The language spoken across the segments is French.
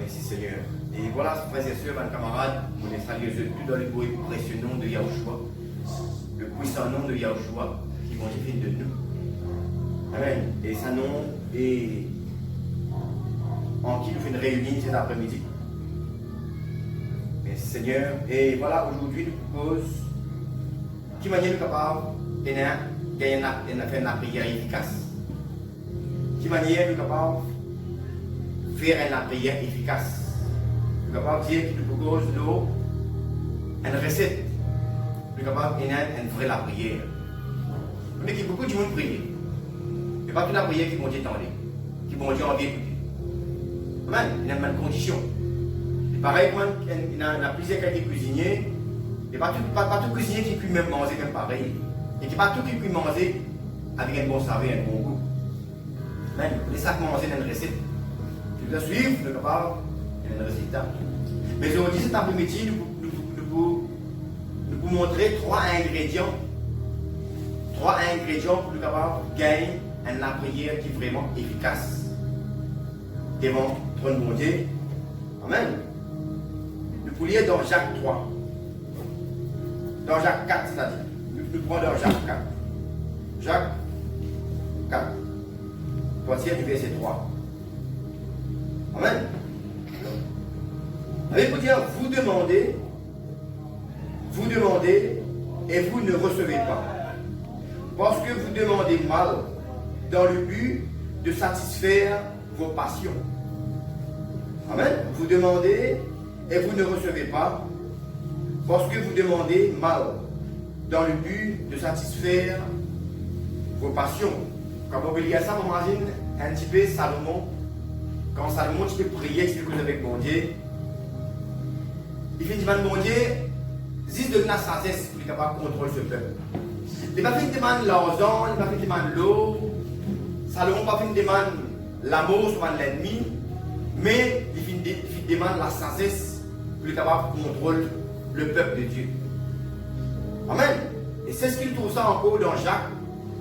merci Seigneur. Et voilà, frères et sœurs, mes camarades, on les salue tous dans le beau et précieux nom de Yahushua, le puissant nom de Yahushua, qui vont faire de nous. Amen. Et sa nom est en qui nous fait une réunion cet après-midi. Merci Seigneur. Et voilà, aujourd'hui, nous propose qui manière nous capable de faire une prière efficace. Qui manière nous capable de faire une prière efficace. Nous sommes capables de dire qu'il nous propose une recette. Nous sommes capables de faire une vraie prière. Mais il y a beaucoup de gens qui prient. Et pas toute la prière qui vont dire attendez, qui vont dire envie d'écouter. Amen. Il y a une condition. Et pareil, il y a plusieurs qualités de cuisiniers. Et pas tout cuisinier qui peut même manger comme pareil. Et qui pas tout qui peut manger avec un bon saveur et un bon goût. Amen. Les sacs manger dans une recette. Tu dois suivre, nous sommes capables de un résultat. Mais aujourd'hui, cet après-midi, nous pouvons montrer trois ingrédients pour nous capables de gagner une prière qui est vraiment efficace. Devant le bon Dieu. Amen. Nous pouvons lire dans Jacques 3. Dans Jacques 4, c'est-à-dire. Nous prenons dans Jacques 4. Jacques 4. Partir du verset 3. Amen. Avec vous dire, vous demandez et vous ne recevez pas. Parce que vous demandez mal dans le but de satisfaire vos passions. Amen. Vous demandez et vous ne recevez pas parce que vous demandez mal dans le but de satisfaire vos passions. Quand on lire ça, on imagine un petit peu Salomon. Quand Salomon tu peux prier, expliquer avec bon Dieu. Il fait demander bon Dieu, juste de la sagesse pour être capable de contrôler ce peuple. Il n'a pas fait demander l'argent, il n'a pas fait demander l'eau. Salomon n'a pas fait demander l'amour sur l'ennemi, mais il demande la sagesse pour être capable de contrôler le peuple de Dieu. Amen. Et c'est ce qu'il trouve ça encore dans Jacques.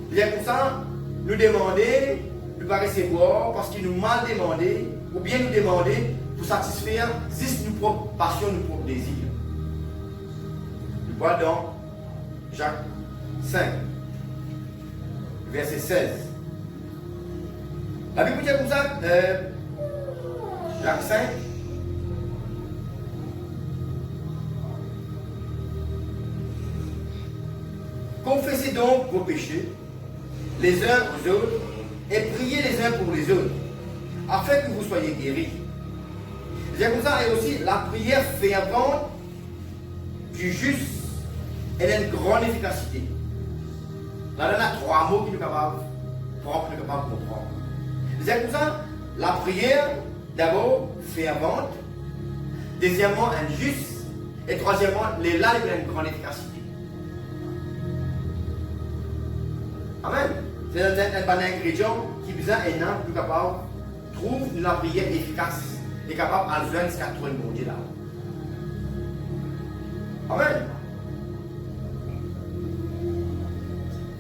Il y a comme ça, nous demander, nous pas recevoir parce qu'il nous mal demandé, ou bien nous demander pour satisfaire juste nos propres passions, nos propres désirs. Nous voyons dans Jacques 5, verset 16. La Bible dit comme ça, Jacques 5. Confessez donc vos péchés, les uns aux autres, et priez les uns pour les autres, afin que vous soyez guéris. C'est comme ça, et aussi la prière fervente du juste, elle a une grande efficacité. Là, on a trois mots qui nous capables de comprendre. C'est comme ça, la prière, d'abord, fervente, deuxièmement, injuste, et troisièmement, les là, il a une grande efficacité. Amen. C'est un ingrédient qui besoin énorme pour capable trouve la prière efficace et capable à joindre ce qu'a trouvé le bon Dieu là. Amen.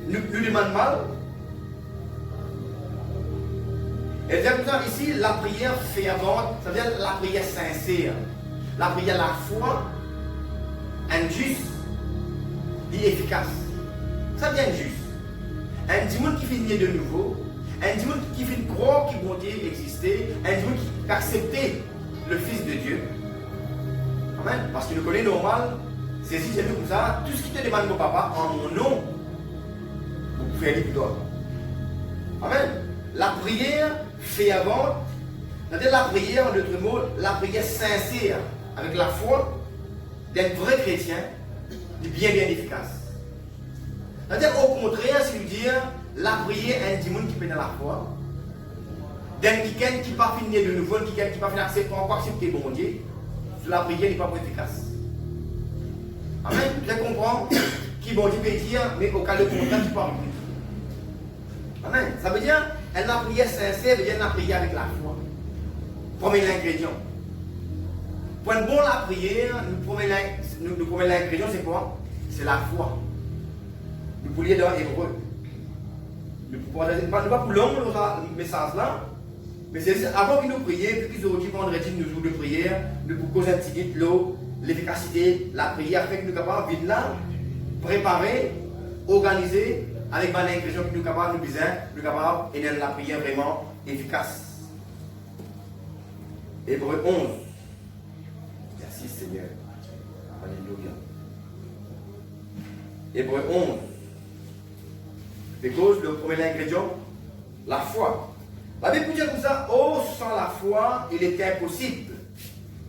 Nous demandons mal. Et c'est comme ça ici, la prière fervente, c'est-à-dire la prière sincère, la prière la foi, injuste et efficace. Ça vient juste. Un dimanche qui finit de nouveau, un dimanche qui fait croire qu'il bon Dieu exister, un dimanche qui accepter le Fils de Dieu. Amen. Parce qu'il le connaît normal, c'est si j'ai vu comme ça, tout ce qui te demande mon papa en mon nom, vous pouvez aller plus tôt. Amen. La prière fervente, c'est-à-dire la prière, en d'autres mots, la prière sincère, avec la foi d'un vrai chrétien, est bien efficace. C'est-à-dire au contraire, c'est dire la prière est un dimanche qui peut dans la foi, d'un qui n'est pas fini de nouveau, qui n'est pas fini d'accepter bon Dieu, la prière n'est pas efficace. Amen. Je comprends qui bon Dieu peut dire, mais au cas de contraire, tu peux en plus. Amen. Ça veut dire, la prière sincère veut dire la prière avec la foi. Premier ingrédient. Pour une bonne la prière, nous premier ingrédient, c'est quoi? C'est la foi. Nous pouvons lire dans Hébreu. Nous ne pouvons pas pour long le message là, Mais c'est avant que nous prions, vu qu'ils ont dit vendredi, nos jours de prière, nous pour causer un petit peu l'eau, l'efficacité, la prière, fait que nous sommes capables de venir là, préparer, organiser, avec ma ingrédient que nous sommes capables de besoin, nous sommes capables et la prière vraiment efficace. Hébreu 11. Merci Seigneur. Alléluia. Hébreu 11. Because le premier ingrédient, la foi. La Bible dit comme ça, oh, sans la foi, il est impossible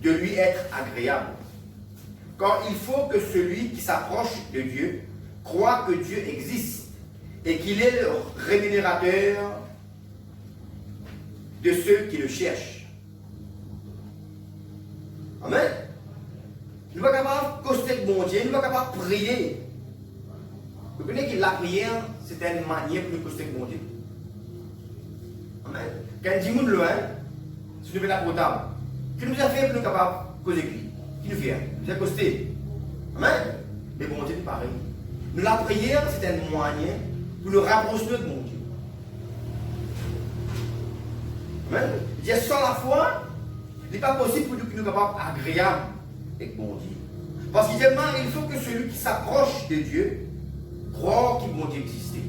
de lui être agréable. Car il faut que celui qui s'approche de Dieu croit que Dieu existe et qu'il est le rémunérateur de ceux qui le cherchent. Amen. Nous ne sommes pas capables de coster de bon Dieu, nous ne sommes pas capables de prier. Vous connaissez que la prière, c'est une manière pour nous coster de bon Dieu. Amen. Quand on dit que nous loin, si nous faisons la potable, qui nous a fait pour nous capables de causer avec lui? Qui nous fait? Nous a costé. Amen. Mais bon Dieu, c'est pareil. Nous, la prière, c'est un moyen pour nous rapprocher de bon Dieu. Amen. Il dit sans la foi, il n'est pas possible pour nous que nous soyons capables agréables avec bon Dieu. Parce qu'il dit il faut que celui qui s'approche de Dieu croit qu'il bon Dieu exister.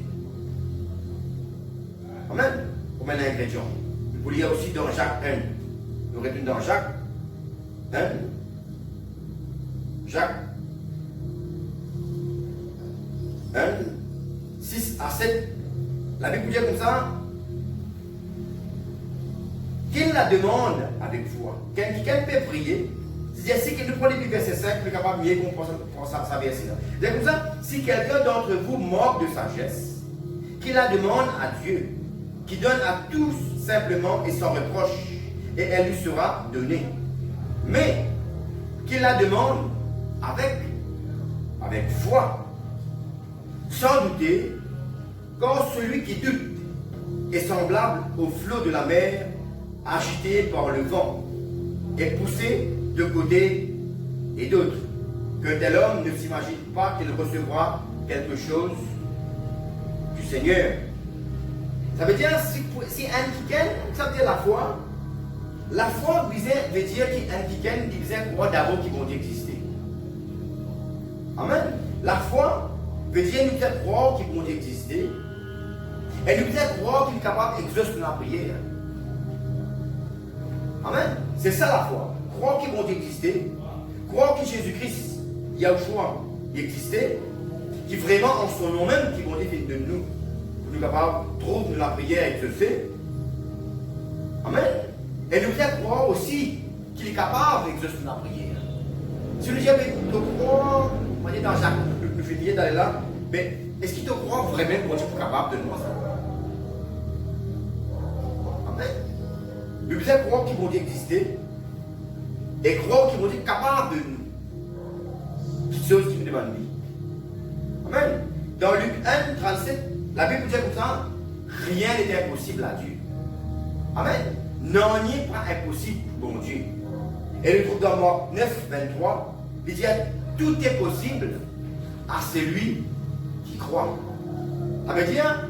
Amen. Comme un ingrédient. Vous pouvez lire aussi dans Jacques 1. Nous retournons dans Jacques 1. Jacques 1, 6 à 7. La Bible dit comme ça. Qu'il la demande avec foi. Quelqu'un peut prier. C'est-à-dire, si nous prenons les versets 5, nous sommes capables de mieux comprendre sa verset là. C'est comme ça, si quelqu'un d'entre vous manque de sagesse, qu'il la demande à Dieu, qui donne à tous simplement et sans reproche, et elle lui sera donnée. Mais qu'il la demande avec foi, sans douter, quand celui qui doute est semblable au flot de la mer, agité par le vent, et poussé de côté et d'autre. Que tel homme ne s'imagine pas qu'il recevra quelque chose du Seigneur. Ça veut dire, si un kiken, ça veut dire la foi veut dire qu'un kiken qui disait croire d'abord qu'ils vont exister. Amen. La foi veut dire nous faire croire qu'ils vont exister. Et nous faire croire qu'il est capable d'exaucer la prière. Amen. C'est ça la foi. Croire qu'ils vont exister. Croire que Jésus-Christ, Yahushua, existait. Qui vraiment en son nom même, qui vont dire de nous. Pour nous capables de trouver la prière exaucée. Amen. Et nous faire croire aussi qu'il est capable d'exaucer la prière. Si nous disons, croire, on va dire dans Jacques, nous finissons d'aller là, mais est-ce qu'il te croit vraiment que Dieu est capable de nous ça? Amen. Nous devons croire qu'ils vont exister et croire qu'ils vont être capables de nous. Toutes choses qui nous demandent vie. Amen. Dans Luc 1, 37, la Bible dit comme ça, rien n'est impossible à Dieu. Amen. Non, n'y est pas impossible pour mon Dieu. Et le trouve dans Marc 9, 23, il dit tout est possible à celui qui croit. Ça veut dire,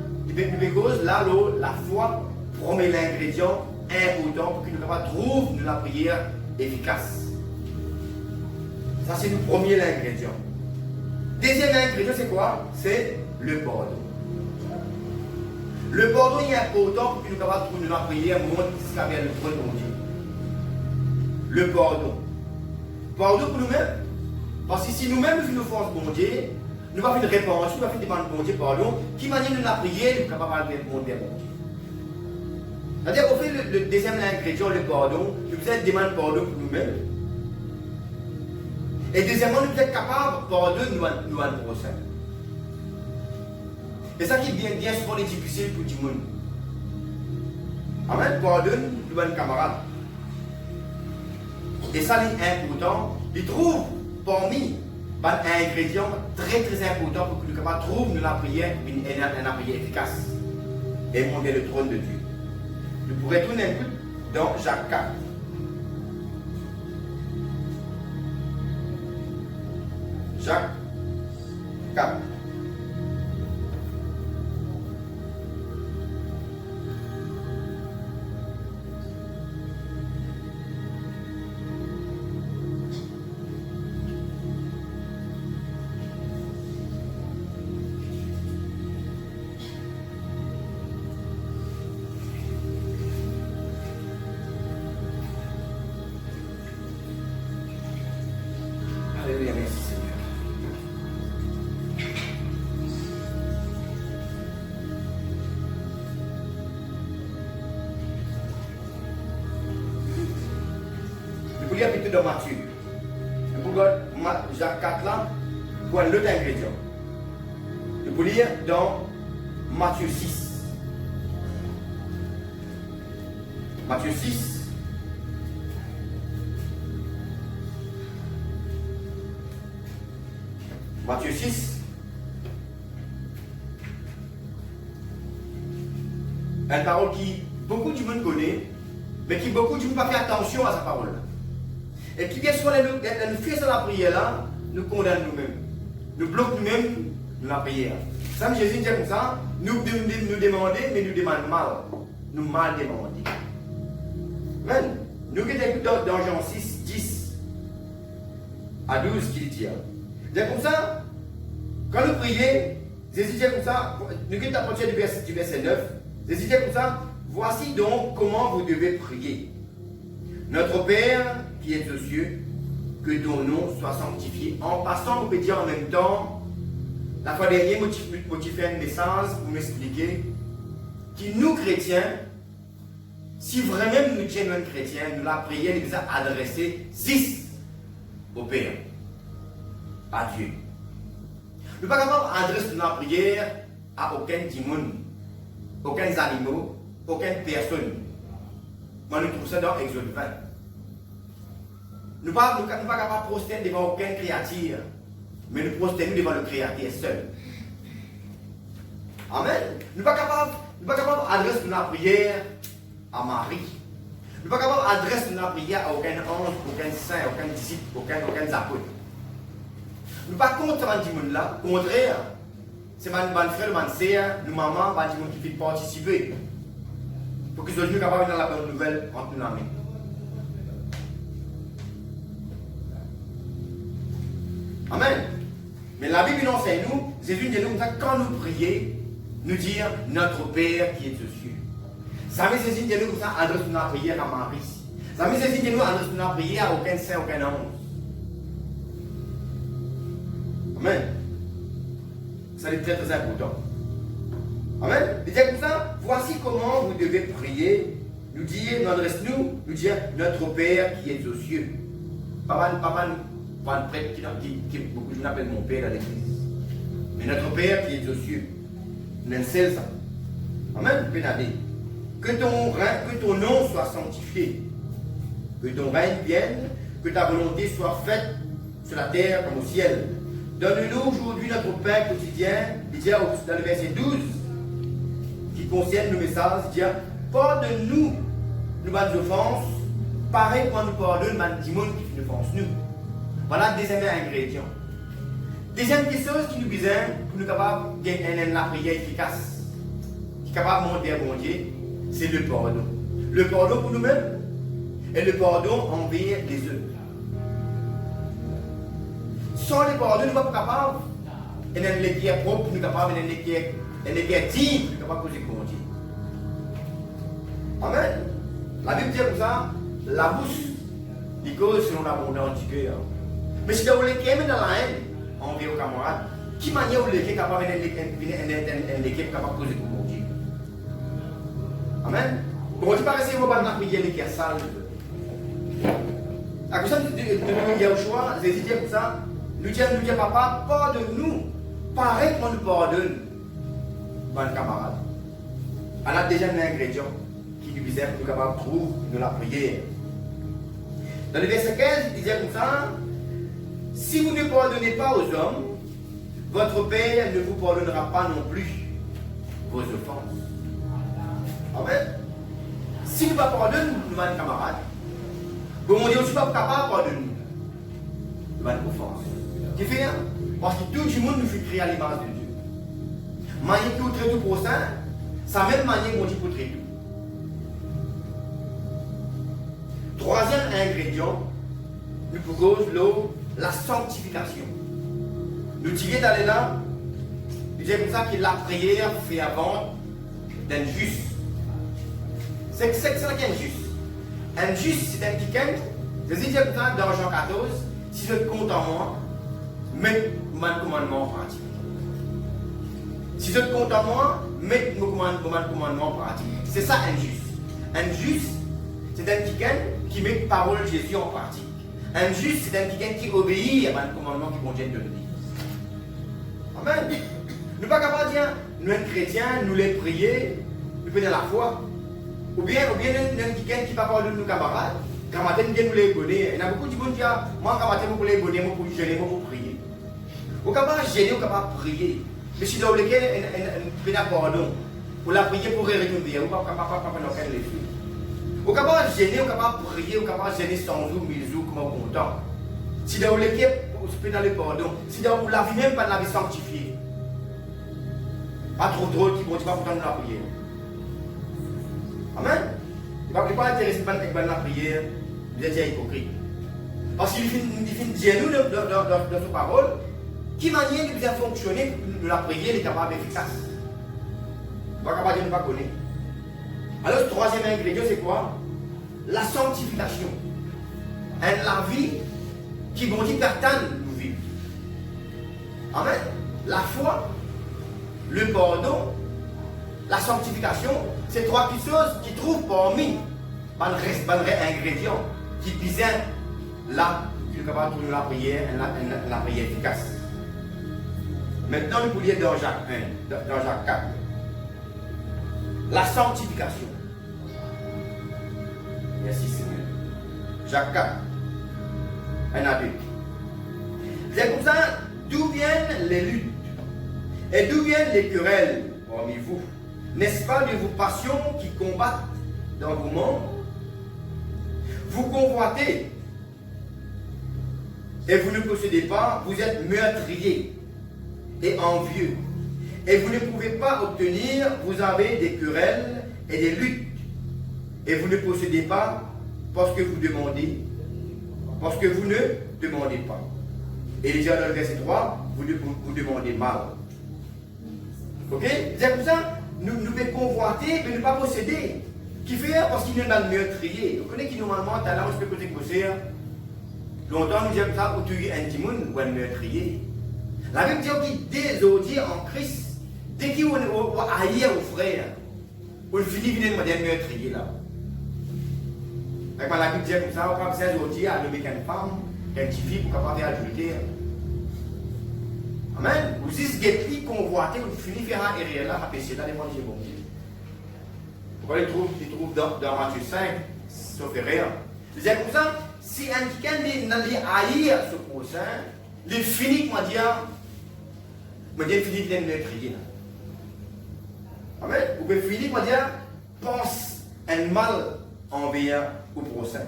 la foi promet l'ingrédient important pour que nous trouvions la prière efficace. Ça, c'est le premier ingrédient. Deuxième ingrédient, c'est quoi? C'est le pardon. Le pardon est important pour que nous trouvions la prière jusqu'à le trône de Dieu. Le pardon. Pardon pour nous-mêmes. Parce que si nous-mêmes nous faisons bon Dieu, nous allons faire une réponse, nous allons faire une demande bon Dieu pardon, qui manière de la prière, nous sommes capables de répondre à bon Dieu. C'est-à-dire qu'on fait le deuxième ingrédient, le pardon, nous faisons une demande pardon pour nous-mêmes. Et deuxièmement, nous sommes capables de pardonner nous à nous prochain. Et ça qui est bien souvent difficile pour tout le monde. Amen, pardonne nous à nos camarades. Et ça, c'est important. Il trouve parmi un ingrédient très très important pour que nous soyons capables de trouver la prière, une prière efficace. Et monter le trône de Dieu. Nous pourrons tourner un peu dans Jacques 4. Jacques 4. que dans Matthieu. Pourquoi Jacques 4 là, pour un autre ingrédient. Je peux lire dans Matthieu 6. Matthieu 6. Matthieu 6. Une parole qui beaucoup de monde connaît, mais qui beaucoup de monde pas fait attention à sa parole. Et qui bien souvent, nous faisons la prière là, nous condamnons nous-mêmes. Nous bloquons nous-mêmes dans la prière. Ça, Jésus dit comme ça, nous demandons, mais nous demandons mal. Nous mal demandons. Amen. Nous qui écoutons dans Jean 6, 10 à 12 qu'il dit. C'est comme ça, quand nous prions, Jésus dit comme ça, nous qui sommes à partir du verset 9, Jésus dit comme ça, voici donc comment vous devez prier. Notre Père qui est aux cieux, que ton nom soit sanctifié. En passant, vous pouvez dire en même temps, la fois dernière, je fait un message pour m'expliquer que nous, chrétiens, si vraiment nous sommes chrétiens, nous la prière nous a adressé 6 au Père, à Dieu. Nous ne pouvons pas adresser la prière à aucun démon, aucun animal, aucune personne. Mais nous trouvons ça dans Exode 20. Nous ne sommes pas capables de prosterner devant aucune créature, mais nous prosternons devant le Créateur seul. Amen. Nous ne sommes pas capables d'adresser la prière à Marie. Nous ne sommes pas capables d'adresser la prière à aucun ange, aucun saint, aucun disciple, aucun apôtre. Nous ne sommes pas contre ce monde-là. Au contraire, c'est mon frère, mon sœur, nos mamans, les gens qui veulent participer. Pour qu'ils soient capables de dans la bonne nouvelle entre nous. Amen. Mais la Bible nous enseigne nous, Jésus dit nous quand nous prions, nous dire notre Père qui est aux cieux. Ça veut Jésus dit nous comme ça, adresse notre prière à Marie. Ça veut Jésus dit nous, adresse notre prière à aucun saint, aucun ange. Amen. Ça est très très important. Amen. Il dit comme ça, voici comment vous devez prier. Nous dire, nous adresse-nous, nous dire notre Père qui est aux cieux. Pas mal prêtre qui beaucoup de gens appellent mon Père dans l'église. Mais notre Père qui est aux cieux. Nous sommes ça. Amen. Que ton nom soit sanctifié. Que ton règne vienne. Que ta volonté soit faite sur la terre comme au ciel. Donne-nous aujourd'hui notre pain quotidien. Il dit dans le verset 12, qui concerne le message, il dit pardonne-nous nos offenses, pareil quand nous pardonnons les démons qui nous offensent nous. Voilà le deuxième ingrédient. Deuxième chose qui nous besoin pour nous capables de gagner la prière efficace, qui est capable de monter à bon Dieu, c'est le pardon. Le pardon pour nous-mêmes et le pardon envers les autres. Sans le pardon, nous ne sommes pas capables de faire les guerres propres, nous ne sommes pas capables de faire les guerres dignes, nous ne sommes pas capables de faire Dieu. Amen. La Bible dit comme ça, la bouche, il cause selon l'abondance du cœur. Mais si vous voulez qu'il y ait dans la haine, envers aux camarades, qui manière vous êtes capable de l'équipe capable de causer pour Dieu. Amen. Bon, tu paraissez vous pas dans prier les guerres sales. À cause de Yahushua, Jésus dit comme ça, nous disons papa, pardonne-nous, pareil qu'on nous pardonne, mon camarade. On a déjà un ingrédient qui nous disait pour nous capables de trouver de la prière. Dans le verset 15, il disait comme ça, si vous ne pardonnez pas aux hommes, votre Père ne vous pardonnera pas non plus vos offenses. Amen. Si nous ne pardonnons pas nos camarades, bon, on dit aussi pas capable de pardonner nous. Nous avons une offense. Tu fais rien? Parce que tout le monde nous fait créer à l'image de Dieu. Manier qui vous traite tout prochain, c'est la même manière qu'on dit pour traiter tout. Troisième ingrédient, nous proposons la sanctification. Nous tirons d'aller là, nous disons comme ça que la prière fait avant d'un juste. C'est ça qui est injuste. Injuste, c'est un petit quelqu'un. Jésus dit comme ça dans Jean 14, si je compte en moi, mettez mon commandement en pratique. Si je compte en moi, mettez mon commandement en pratique. C'est ça injuste. Injuste, c'est un petit quelqu'un qui met parole de Jésus en pratique. Un juste, c'est quelqu'un qui obéit à un commandement qui contient de lui. Amen. Nous ne sommes pas capables de dire, nous sommes chrétiens, nous les prier, nous prenons la foi. Ou bien nous sommes quelqu'un qui ne parle pas de nos camarades. Camarades, nous les connaissons. Il y a beaucoup de gens qui disent, moi, camarades, vous les connaissez, pour gêner, pour prier. Vous êtes capable de gêner, vous êtes capable de prier. Mais si vous avez un pardon, pour la prier pour réunir, vous n'êtes pas capable de faire les filles. Vous êtes capable de gêner, vous êtes capable de prier, vous êtes capable de gêner 100 jours, 1000 jours, comme on content. Si vous avez le pardon, si vous avez la vie même pas de la vie sanctifiée. Pas trop drôle qui ne vont pas pourtant nous la prière. Amen. Il ne va pas intéresser avec la prière, vous êtes hypocrite. Parce qu'il finit de dire nous dans sa parole, qui manière de bien fonctionner de la prière est capable efficace. Il ne va pas dire ne pas connaître. Alors le troisième ingrédient c'est quoi? La sanctification. La vie qui vont dire pertanne nous vivre. Amen. La foi, le pardon, la sanctification, c'est trois petites choses qui trouvent parmi les ingrédients qui disent là, tu es capable de trouver la prière efficace. Maintenant, nous pouvons lire dans Jacques 1, dans Jacques 4. La sanctification. Merci Seigneur. Jacques 4, 1 à 2. C'est comme ça, d'où viennent les luttes? Et d'où viennent les querelles parmi vous? N'est-ce pas de vos passions qui combattent dans vos membres? Vous convoitez et vous ne possédez pas, vous êtes meurtriers et envieux. Et vous ne pouvez pas obtenir, vous avez des querelles et des luttes. Et vous ne possédez pas parce que vous demandez, parce que vous ne demandez pas. Et déjà dans le verset 3, vous demandez mal. Ok? C'est comme ça, nous devons convoiter, mais ne pas posséder. Qui fait parce qu'il est dans le meurtrier. Vous connaissez qui normalement, talent, je peux côté poser. Longtemps, nous disons ça, pour tuer un timoun ou un meurtrier. La Bible dit qu'il désodier en Christ, dès qu'il va haïr aux frères, on finit de dire un meurtrier là. La Bible dit comme ça, on va faire aujourd'hui à lever qu'une femme, qu'une petite fille pour capable faire adultère. Amen. Vous dites que les convoité, vous finissez de faire un erreur là, à pécher là, les manger bon Dieu. Pourquoi ils trouvent dans Matthieu 5, sauf erreur. C'est comme ça, si un quelqu'un n'a haïr ce prochain, il finit par dire, il finit de meurtrier. Amen. Vous pouvez finir par dire, pense un mal envers au prochain.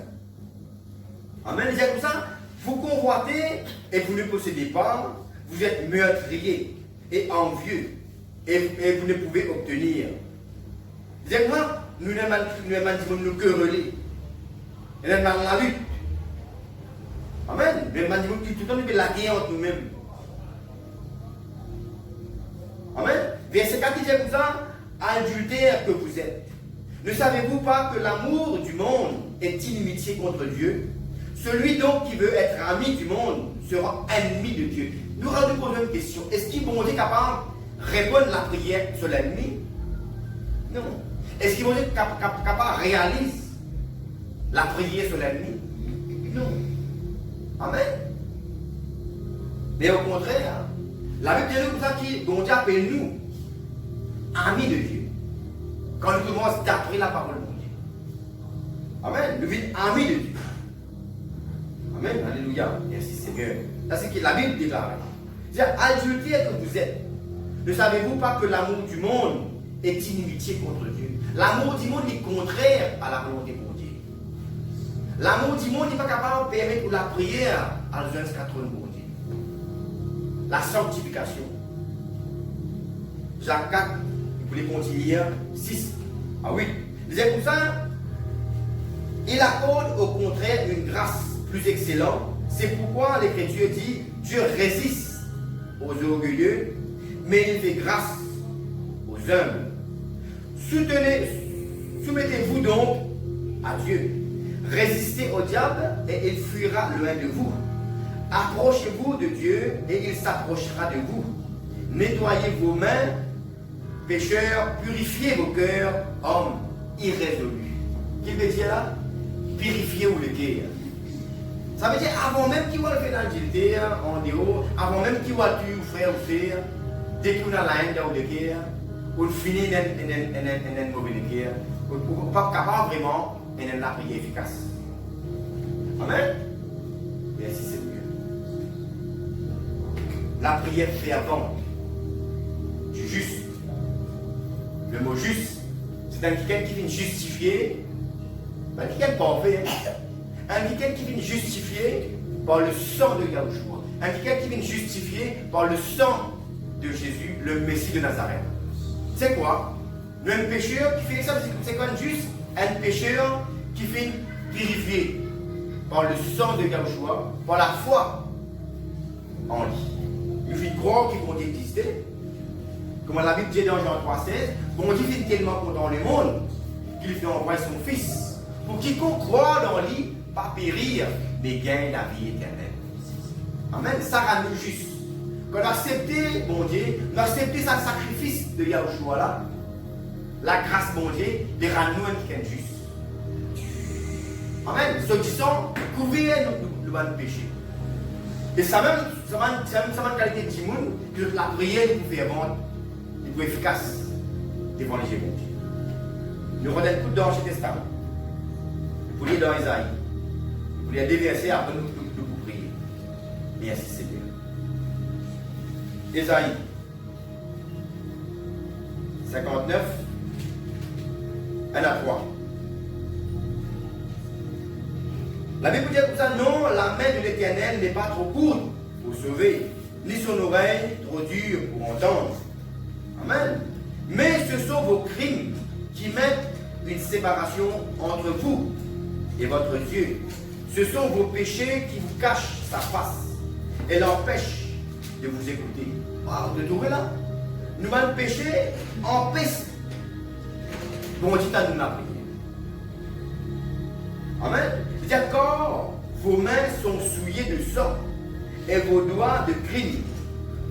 Amen. C'est comme ça, vous convoitez et vous ne possédez pas. Vous êtes meurtrier et envieux et vous ne pouvez obtenir. C'est quoi? Nous n'avons nous quereller. Nous avons la lutte. Amen. Nous avons tout le temps nous la guerre entre nous-mêmes. Amen. Verset 4 dit comme ça, adultère que vous êtes. Ne savez-vous pas que l'amour du monde est inimitié contre Dieu? Celui donc qui veut être ami du monde sera ennemi de Dieu. Nous allons nous poser une question. Est-ce qu'il vont être capable de répondre à la prière sur l'ennemi? Non. Est-ce qu'ils vont être capables de réaliser la prière sur l'ennemi? Non. Amen. Mais au contraire, la Bible dit comme ça que Dieu appelle nous amis de Dieu. Quand nous commençons d'après la parole de Dieu. Amen. Nous sommes amis de Dieu. Amen. Alléluia. Merci Seigneur. Là, c'est ce que la Bible déclare. C'est-à-dire, adultère que vous êtes. Ne savez-vous pas que l'amour du monde est inimitié contre Dieu? L'amour du monde est contraire à la volonté de Dieu. L'amour du monde n'est pas capable de permettre la prière à l'usage de 80 pour Dieu. La sanctification. Jacques 4, vous pouvez continuer 6 à 8. C'est pour ça, il accorde au contraire une grâce plus excellente. C'est pourquoi l'Écriture dit, Dieu résiste aux orgueilleux, mais il fait grâce aux humbles. Soumettez-vous donc à Dieu. Résistez au diable et il fuira loin de vous. Approchez-vous de Dieu et il s'approchera de vous. Nettoyez vos mains, pécheurs, purifiez vos cœurs, hommes irrésolus. Qu'il veut dire là? Purifiez-vous le cœur. Ça veut dire avant même qu'il va le faire dans le gilter, en dehors, avant même qu'il va tuer ou faire ou faire, dès qu'il a la haine ou de guerre, ou finit une mauvaise guerre, ou pas capable vraiment de la prière efficace. Amen. Merci Seigneur. La prière fervente du juste. Le mot juste, c'est un quelqu'un qui vient justifier, pas quelqu'un parfait, un quelqu'un qui vient justifier par le sang de Yahushua, un quelqu'un qui vient justifier par le sang de Jésus, le Messie de Nazareth. C'est quoi? Un pécheur qui fait ça, c'est quoi un juste? Un pécheur qui fait purifier par le sang de Yahushua, par la foi en lui. Il fait croire qu'ils vont exister. Comme la Bible dit dans Jean 3,16, bon Dieu fait tellement content le monde qu'il fait envoyer son Fils pour quiconque croit dans lui, pas périr, mais gagner la vie éternelle. Amen. Ça rend nous juste. Quand on accepte, bon Dieu, on accepte ce sacrifice de Yahushua là, la grâce, bon Dieu, de rendre nous un juste. Amen. Ceux qui sont couverts de nos péchés. Et ça même, une qualité de Timoun, que la prière nous fait vendre. Pour efficace devant les Dieu. Nous regardons tout dans l'Ancien Testament. Pour lire dans Isaïe. Pour lire des versets après nous prier. Merci Seigneur. Isaïe 59, 1 à 3. La Bible dit comme ça, non, la main de l'Éternel n'est pas trop courte pour sauver, ni son oreille trop dure pour entendre. Amen. Mais ce sont vos crimes qui mettent une séparation entre vous et votre Dieu. Ce sont vos péchés qui vous cachent sa face et l'empêchent de vous écouter. Wow, de trouver là. Nous allons pécher empêche. Bon, dit à nous la prière. Amen. D'accord, vos mains sont souillées de sang et vos doigts de crime.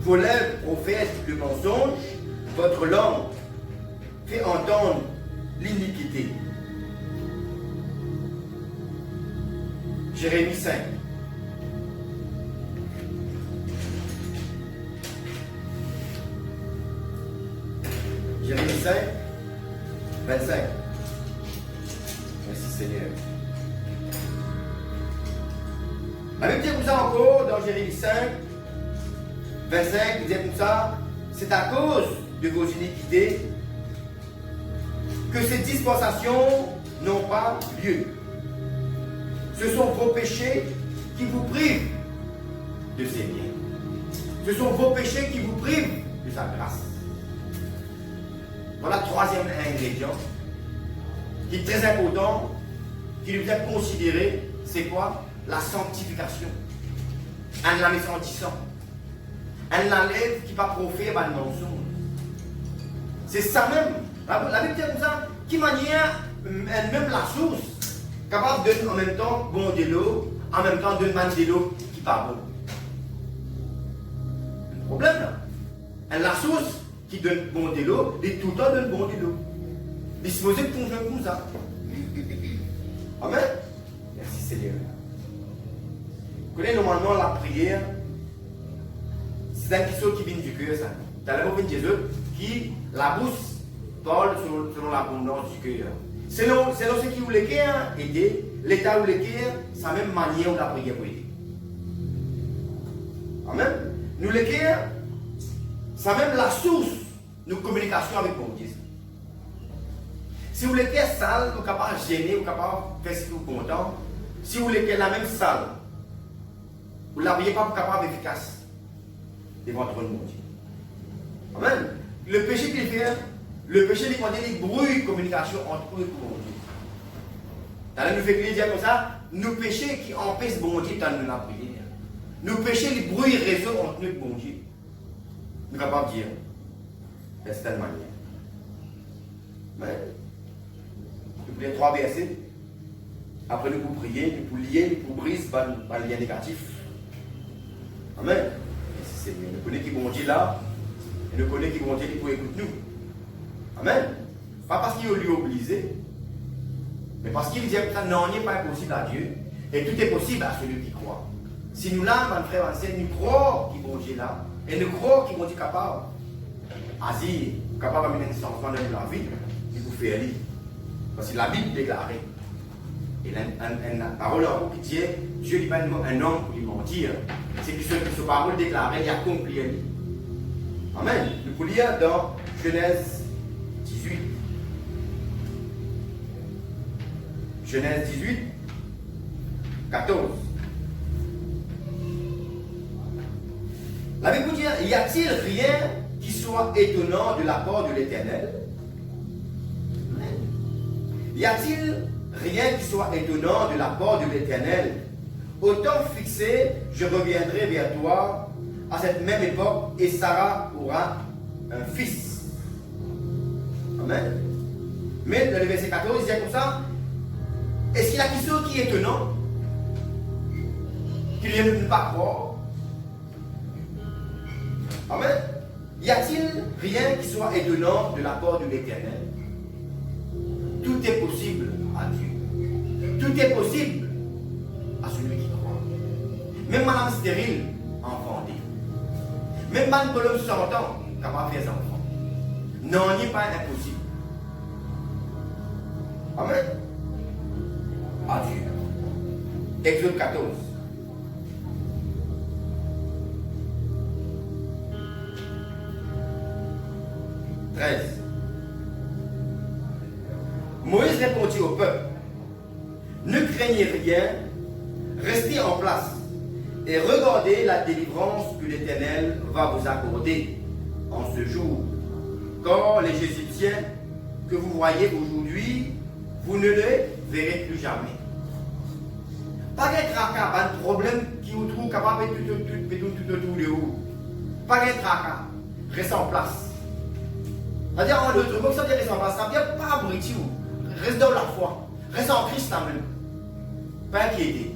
Vos lèvres professent le mensonge. Votre langue fait entendre l'iniquité. Jérémie 5. Jérémie 5, 25. Merci Seigneur. La Bible dit comme ça encore dans Jérémie 5, 25, il dit comme ça, c'est à cause de vos iniquités que ces dispensations n'ont pas lieu. Ce sont vos péchés qui vous privent de ses biens. Ce sont vos péchés qui vous privent de sa grâce. Voilà le troisième ingrédient qui est très important, qui doit être considéré, c'est quoi? La sanctification. Un la méchantissant. Un l'enlève qui va proférer par le mensonge. C'est ça même. La Bible dit comme ça, qui manière même la source, capable de donner en même temps bon de l'eau, en même temps de demander de l'eau qui pas bon. Le problème là. La source qui donne bon de l'eau, et tout le temps donne bon de l'eau. Disposé pour jouer comme ça. Amen. Merci Seigneur. Vous connaissez normalement la prière, c'est un question qui vient du cœur, ça. Dans la bouche de Jésus, qui la bouche parle selon l'abondance du cœur. Selon ce qui vous le cœur aider, l'état où le cœur, c'est la même manière où la prière peut aider. Amen. Nous le cœur, c'est même la source de communication avec mon Dieu. Si vous voulez qu'elle sale, vous êtes capable de gêner, vous êtes capable de faire ce que vous êtes content. Si vous voulez qu'elle la même salle, vous ne l'avez pas capable efficace devant votre mon Dieu. Amen. Le péché qu'il fait, le péché il brouille communication entre eux et mon Dieu. Dans nous fait dire comme ça, nous péchés qui empêchent mon Dieu dans la prière. Nous péchés qui brouillent le réseau entre nous et mon Dieu. Nous sommes capables de dire, de cette manière. Mais, nous prions 3 versets. Après, nous pouvons prier, nous pouvons lier, nous pouvons briser par le lien négatif. Amen. C'est bien. Nous connaissons qui bon Dieu là, et nous connaissons qui bon Dieu qui peut écouter nous. Amen. Pas parce qu'il est lui obligé, mais parce qu'il dit que ça non n'est pas impossible à Dieu. Et tout est possible à celui qui croit. Si nous l'âmes, mon frère, nous croyons qu'il bon Dieu là, et nous croyons qu'il bon Dieu capable, Asie, capable d'amener un changement dans la vie, il vous fait aller. Parce que la Bible déclare, et la parole en haut qui dit, Dieu n'est pas un homme pour lui mentir. C'est que ce parole déclarée, il accomplit. Amen. Nous pouvons lire dans Genèse 18. Genèse 18, 14. La Bible dit, y a-t-il rien qui soit étonnant de la part de l'Éternel? Y a-t-il rien qui soit étonnant de la part de l'Éternel? Au temps fixé, je reviendrai vers toi à cette même époque et Sarah aura un fils. Amen. Mais dans le verset 14, il dit comme ça, est-ce qu'il y a quelque chose qui est étonnant? Qu'il ne peut pas croire? Amen. Y a-t-il rien qui soit étonnant de la part de l'Éternel? Tout est possible à Dieu. Tout est possible à celui qui croit. Même madame stérile, enfantée. Même madame de l'homme 100 ans, capable de faire enfants. Non, il n'est pas impossible. Amen. À Dieu. Exode 14. Moïse répondit au peuple, ne craignez rien, restez en place et regardez la délivrance que l'Éternel va vous accorder en ce jour. Car les Égyptiens que vous voyez aujourd'hui, vous ne les verrez plus jamais. Pas de tracas, pas de problème qui vous trouve capable de tout autour de vous. Pas de tracas, restez en place. C'est-à-dire, en d'autres mots, ça veut dire rester en place, ça veut dire pas abriter vous. Reste dans la foi. Reste en Christ quand même. Pas inquiété.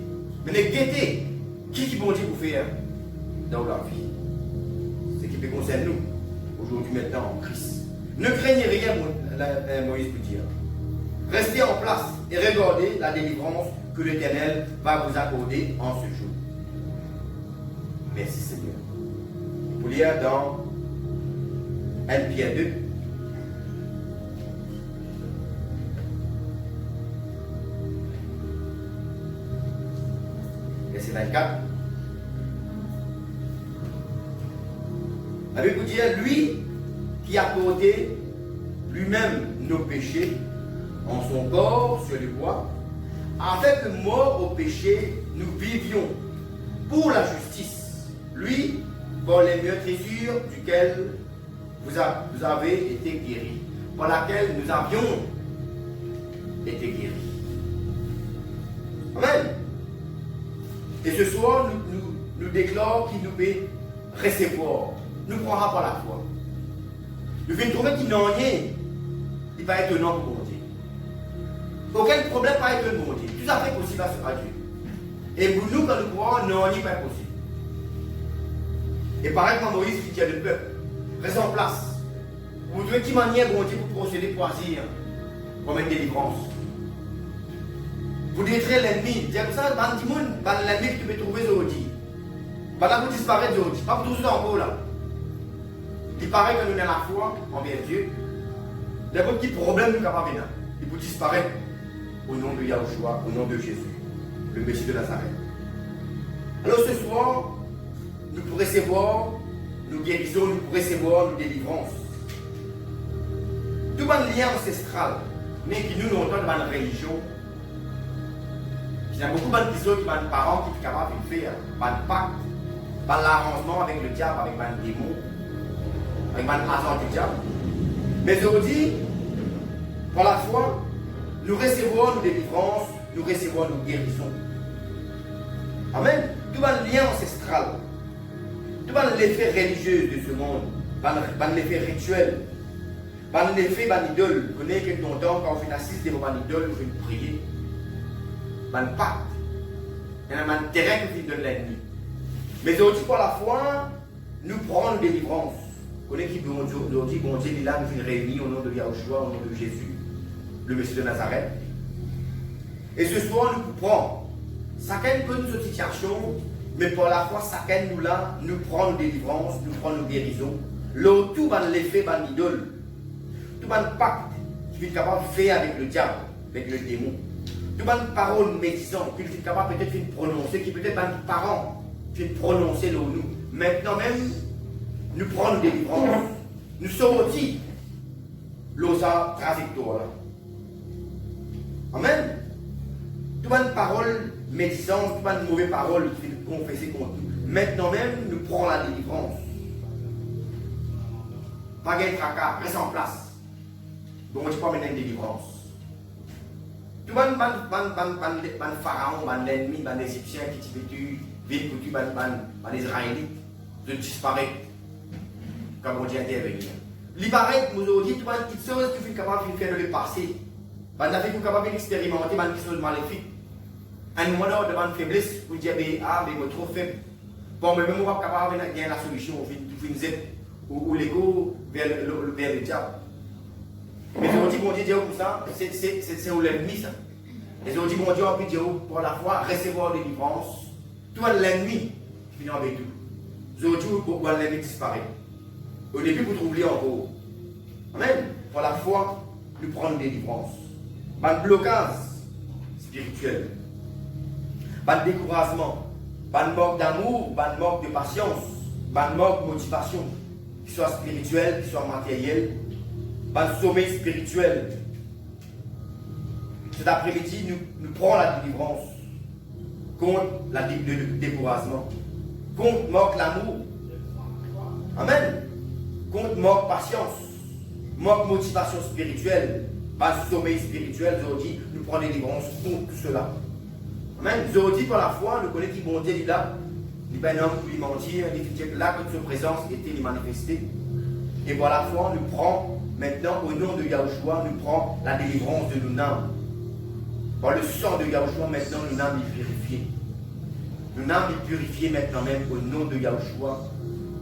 Mais ne guettez. Qui bon Dieu vous faire dans la vie? Ce qui peut concerner nous. Aujourd'hui, maintenant, en Christ. Ne craignez rien, Moïse peut dire. Restez en place et regardez la délivrance que l'Éternel va vous accorder en ce jour. Merci Seigneur. Vous lire dans 1 Pierre 2. Verset 24. La Bible dit, lui qui a porté lui-même nos péchés en son corps sur le bois, afin que mort au péché, nous vivions pour la justice. Lui, par les meurtrissures duquel vous avez été guéris, par laquelle nous avions été guéris. Amen. Et ce soir, nous déclarons qu'il nous peut recevoir. Nous prendra par la foi. Nous venons trouver qu'il n'en est. Il va être étonnant pour Dieu. Aucun problème pas être pour Dieu. Tout à fait possible à Dieu. Et pour nous, quand nous croyons, non, il n'est pas possible. Et pareil comme Moïse qui dit le peuple, reste en place. Vous trouvez qui manière bon Dieu pour procéder pour agir, pour mettre délivrance. Vous détruire l'ennemi. C'est comme ça, l'ennemi que tu peux trouver aujourd'hui. Là, vous disparaître aujourd'hui. Pas pour toujours en haut là. Il paraît que nous avons la foi envers Dieu. Les petits problèmes nous capables venir. Il peut disparaître au nom de Yahushua, au nom de Jésus, le Messie de Nazareth. Alors ce soir, nous pourrons recevoir nos guérisons, nous pourrons recevoir nos délivrances. Tout un lien ancestral, mais qui nous entendent dans la religion. Il y a beaucoup de personnes qui ont des parents qui sont capables de faire un pacte, par l'arrangement avec le diable, avec un démon, avec un agent du diable. Mais aujourd'hui, par la foi, nous recevons nos délivrances, nous recevons nos guérisons. Amen. Tout un lien ancestral, tout un effet religieux de ce monde, un effet rituel, un effet d'idole. Vous connaissez que ton temps, quand on fait assise devant une idole, on fait prier. Un pacte. Il y a un terrain que vous donne l'ennemi. Mais aujourd'hui, par la foi, nous prenons des délivrances. Vous connaissez qui aujourd'hui, bon Dieu, il est là, nous une réunion au nom de Yahushua, au nom de Jésus, le Messie de Nazareth. Et ce soir, nous prenons chacun connaît une situation, mais pour la foi, chacun nous là, nous prend nos délivrances, nous prend nos guérisons. L'autre, tout va l'effet, va l'idole. Tout va le pacte qu'il est capable de faire avec le diable, avec le démon. Tout va une parole médisante qu'il est capable peut-être de prononcer, qui peut-être un parent qui prononcer le nous. Maintenant même, nous prenons des délivrances. Nous sortis l'osa trajectoire là. Amen. Tout va une parole médisante, tout va une mauvaise parole qui fait confesser contre nous. Maintenant même, nous prenons la délivrance. Pas de tracas, reste en place. Donc, je ne peux pas mener une délivrance. Tout le monde, pharaon, l'ennemi, les Égyptiens qui tuent, ville pour tuer les Israélites, de disparaître. Comme on dit intervenir. Il paraît que nous avons dit, tout le monde, qui chose qui est capable de faire le passé. On a fait capable d'expérimenter quelque chose de maléfique. À un moment donné, devant une faiblesse, vous dites, ah, mais vous êtes trop faible. Bon, mais même on va capable de gagner la solution, ou l'ego vers le diable. Mais ils ont dit, bon Dieu, comme ça, c'est où l'ennemi, ça. Ils ont dit, bon Dieu, on peut dire, pour la foi, recevoir des délivrances. Tout l'ennemi, finit avec tout. Ils ont dit, pourquoi l'ennemi disparaît. Au début, vous trouvez encore. Amen. Pour la foi, nous prenons des délivrances. Pas de blocage spirituel. Pas de découragement. Pas de manque d'amour, pas de manque de patience. Pas de manque de motivation. Qu'il soit spirituel, qu'il soit matériel. Pas de sommeil spirituel. Cet après-midi, nous prenons la délivrance contre le découragement, contre manque l'amour. Amen. Contre manque patience, manque motivation spirituelle, pas de sommeil spirituel. Aujourd'hui, nous prenons la délivrance contre tout cela. Amen. Aujourd'hui, par la foi, nous connaissons qui bon Dieu est là. Il n'y a pas un homme pour lui mentir. Il dit que là, que sa présence était manifestée. Et par la foi, nous prenons maintenant, au nom de Yahushua, nous prenons la délivrance de nos âmes. Par le sang de Yahushua, maintenant, nos âmes sont purifiées. Nos âmes sont purifiées maintenant même au nom de Yahushua.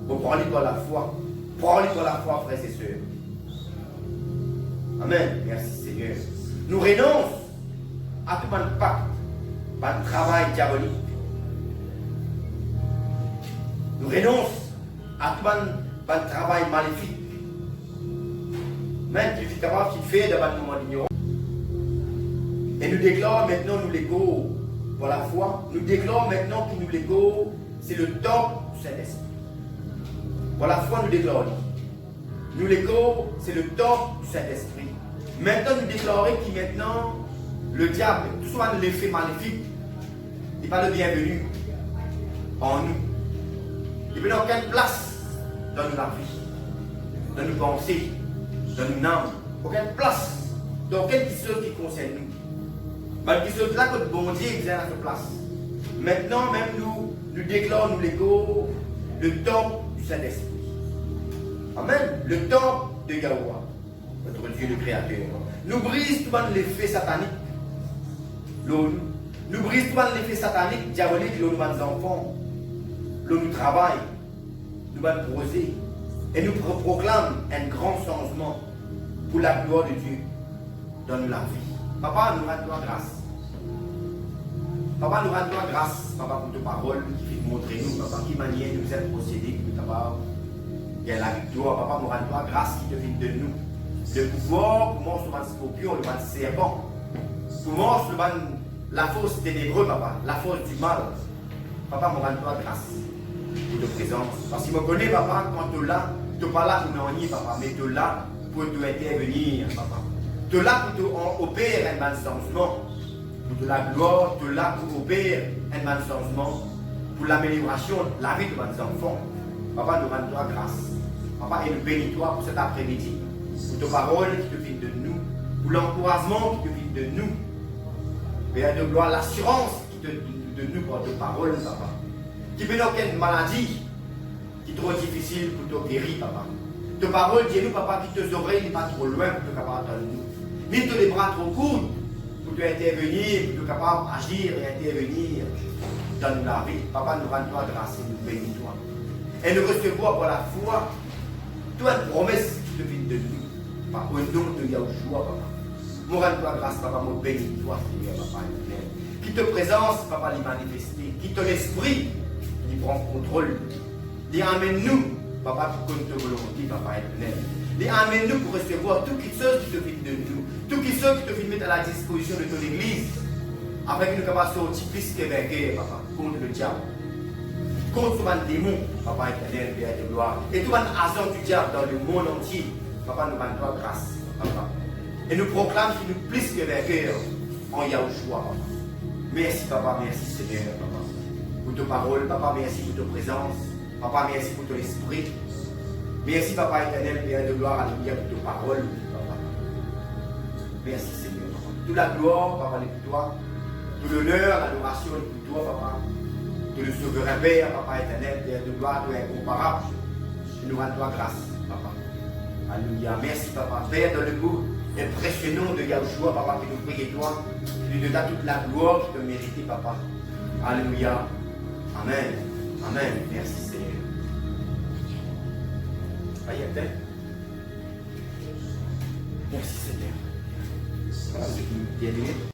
Vous prenez par la foi. Prenez par la foi, frères et sœurs. Amen. Merci Seigneur. Nous renonçons à tout un pacte, à un travail diabolique. Nous renonçons à tout un travail maléfique. Même qui est capable de faire devant le moment d'ignorance. Et nous déclarons maintenant, nous l'ego pour la foi. Nous déclarons maintenant que nous l'ego, c'est le temple du Saint-Esprit. Pour la foi, nous déclarons. Nous l'ego, c'est le temple du Saint-Esprit. Maintenant, nous déclarons que maintenant, le diable, tout soit l'effet maléfique, n'est pas le bienvenu en nous. Il n'a aucune place dans nos vie, dans nos pensées, dans nos âmes. Aucune place dans quelque chose qui concerne nous. Parce que c'est là que le bon Dieu vient à notre place. Maintenant, même nous déclarons, nous l'ego, le temple du Saint-Esprit. Amen. Le temple de Yahweh, notre Dieu le Créateur. Nous brise tout l'effet satanique. Nous brise tout l'effet satanique, diabolique, nous nos enfants. Nous travaillons, nous allons poser. Et nous proclamons un grand changement pour la gloire de Dieu dans la vie. Papa, nous rendons grâce. Papa, nous rendons grâce, papa, pour tes paroles qui fait montrer nous, papa, qui manière nous êtes procédés, qui nous capable. Il y a la victoire, papa, nous rendons grâce qui devient de nous. Le pouvoir, pour moi, sur le scorpion, le serpent. Pour moi, sur la force ténébreuse, papa, la force du mal. Papa, nous rendons grâce pour ta présence. Parce qu'il me connaît, papa, quand tu es là, tu n'es pas là pour nous nier, papa, mais tu es là pour te intervenir, papa. Tu es là pour opérer un changement. Pour de la gloire, tu es là pour opérer un changement. Pour l'amélioration de la vie de nos enfants. Papa, nous rendons grâce. Papa, et nous bénis-toi pour cet après-midi. Pour tes paroles qui te viennent de nous. Pour l'encouragement qui te vient de nous. Père de gloire, l'assurance qui te vient de nous pour tes paroles, papa. Qui peut aucune maladie qui est trop difficile pour te guérir, papa. Tes paroles, dis-nous, papa, qui tes oreilles n'est pas trop loin pour te capable d'entendre nous. Ni tes bras trop courts pour te intervenir, pour te capable d'agir et intervenir dans la vie. Papa, nous rendons grâce et nous bénis-toi. Et nous recevons pour la foi toute promesse qui te vient de nous. Papa, au nom de Yahushua, papa. Nous rendons grâce, papa, nous bénis-toi, Seigneur, papa. Qui Qui te présence, papa, les manifester. Qui ton esprit, qui prend contrôle. Dis amène-nous, papa, pour que notre volonté, papa, éternel. Dis amène-nous pour recevoir tout qui chose qui te vient de nous. Tout qui chose qui te vient mettre à la disposition de ton église. Afin que nous puissions sortir plus que vainqueurs, papa, contre le diable. Contre tout le démon, papa, éternel, Père de gloire. Et tout le agent du diable dans le monde entier. Papa, nous rendons toi grâce, papa. Et nous proclamons que nous plus que vainqueurs en Yahushua, papa. Merci, papa, merci, Seigneur, papa. Pour ta parole, papa, merci pour ta présence. Papa, merci pour ton esprit. Merci, papa éternel, Père de gloire, alléluia, pour ta parole, papa. Merci, Seigneur, papa. Toute la gloire, papa, est pour toi. Tout l'honneur, l'adoration est pour toi, papa. Tout le souverain Père, papa éternel, Père de gloire, toi incomparable. Et nous rendons toi grâce, papa. Alléluia. Merci, papa. Père, dans le beau et précieux nom de Yahushua, papa, que nous prions toi. Tu nous donnes toute la gloire qui te mérite, papa. Alléluia. Amen. Amen. Merci, Seigneur. Ayate. Merci, Seigneur. Voilà, c'est une